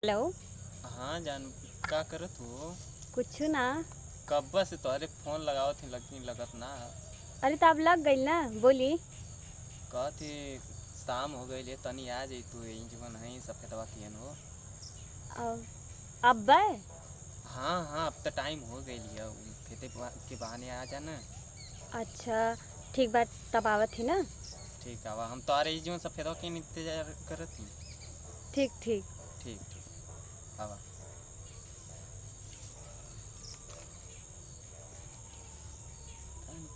Hello. हाँ जान, का करत हो? कुछ ना। कब्बा से तोहरे फोन लगाओ थी लगी लगत ना। अरे तो अब लग गई ना, बोली। कहती शाम हो गई ले तनी आ जाई तू जीवन है सफेदवा कियन हो। अब बे। हाँ हाँ, अब तो टाइम हो गई लिया, खेते के बहाने आ जाना। अच्छा ठीक बात, तब आवत ही ना। ठीक है, हम तोहरे जीवन सफेदवा के इंतजार करत ही। ठीक ठीक। ठीक ठीक आवा।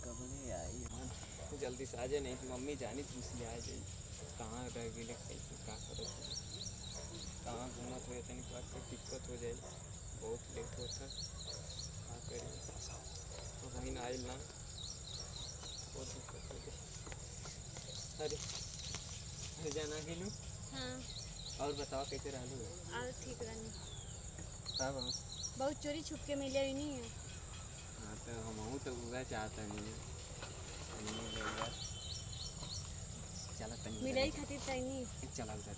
कबले आई हम जल्दी से आ जाए, नहीं मम्मी जानी तुमसे आ जाए। कहाँ रह गए, कैसे का करत हो, कहाँ घूमत हुए तनी दिक्कत हो जाए, बहुत लेट होता का करिए। तो बहन आयल ना, बहुत दिक्कत हो गई। अरे जाना गेलू। हाँ। और बताओ कैसे रहलू? और ठीक रहनी। तब बहुत चोरी छुप के मिले ही नहीं है। हाँ तो हम तो वह चाहता नहीं है। चला तनी मिले खातिर चाहिए। चला उधर।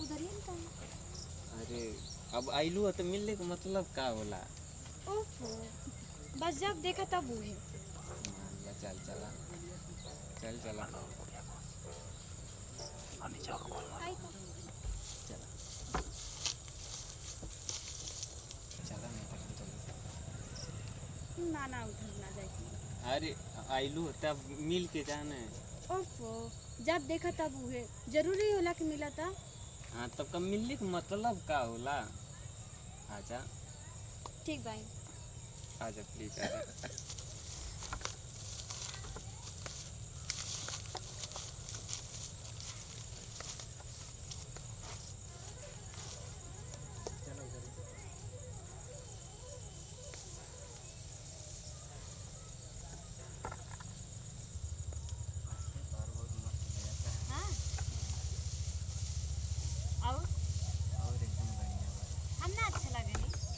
उधर ही ना। अरे अब आइलू है तो मिलने का मतलब का होला? ओहो, बस जब देखा तब वो है। चल चला, चल चला चला चला, नहीं तक चलो। ना ना उधर ना जाए। अरे आइलू तब मिल के जाना। ओहो, जब देखा तब वो है, जरूरी होला कि मिला था। हाँ तब कब मिलने का मतलब का होला? आजा ठीक भाई। आजा प्लीज आजा।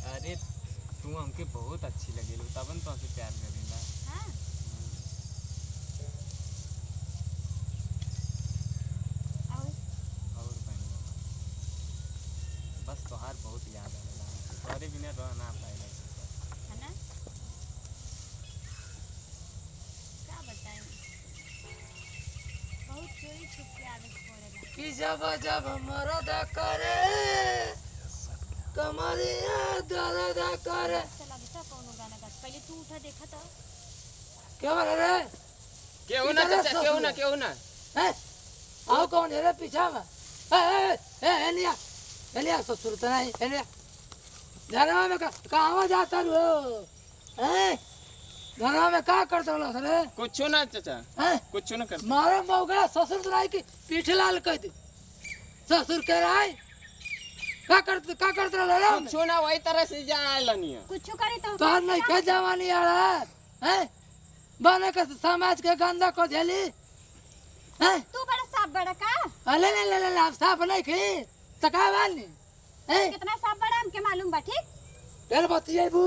अरे तू हमके बहुत अच्छी लगी, तब न तो हमसे प्यार करेला। हाँ? और बढ़िया, बस तोहार बहुत याद आवेला, तोहरे बिना रह ना पाएला है ना? क्या बताएं, बहुत चोरी छुप के आदत पड़ेला। कि जब जब मरद करे कमरिया दर्द करे। चला बेटा कौनो गाना गा, पहले तू उठा देखा था। क्या बोल रे? क्यों ना चाचा, क्यों ना हैं? आओ कौन है रे पीछा में? ए एनिया एनिया ससुर तो नहीं एनिया। धनवा में कहाँ जाता रो? हैं? धनवा में क्या करता लो रे? कुछ ना चाचा, हैं? कुछ ना कर। मारे मौगड़ा ससुर तो नहीं कि पीठ लाल कह दे। ससुर कह रहा है का करते रे? कुछ ना वही तरह से जाएला नहीं। कुछ करे तो तोहर नहीं के जवानी आ रहा है? बने के समाज के गंदा को झेली हैं? तू बड़ा साफ बड़ा का? अले ले ले ले आप साफ नहीं खी तका वाली हैं? कितना साफ बड़ा हमके मालूम बा, ठीक? तेरे बतिये बू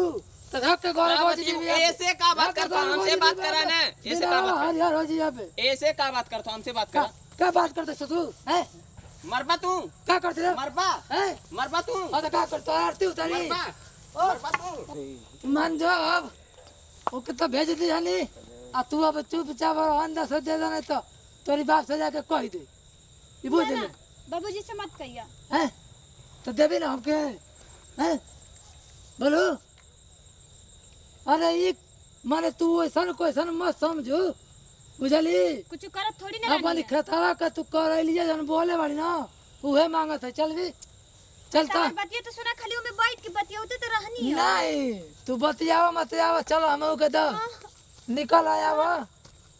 तो धक के गोरे गोजी जी ऐसे का बात करता हूं, हमसे बात करा ना। ऐसे का बात हर यार हो जी यहाँ पे ऐसे का बात करता हूं, हमसे बात करा। क्या बात करते ससुर हैं? मरबा तू, क्या करते रे? मरबा हैं? मरबा तू, और तो क्या करते आरती उतारी मरबा मरबा तू। मन जो अब वो कितना भेज दी जानी आ तू अब चुपचाप और अंदर से दे देना तो तोरी बाप से जाके कह दे ये बुझ ले बाबूजी से मत कहिया। हैं? तो देवी ना हमके हैं? बोलो अरे ये माने तू ऐसा कोई मत समझू बुझली। कुछ करत थोड़ी ना अपनी रहनी है। खेतवा का तू कर लिया जन बोले वाली ना उहे मांगत है। चल भी चलता तार बतिया तो सुना, खाली में बैठ के बतिया होते तो रहनी है। नहीं तू बतियावा मत आवा। चलो हम के दो निकल आया वा।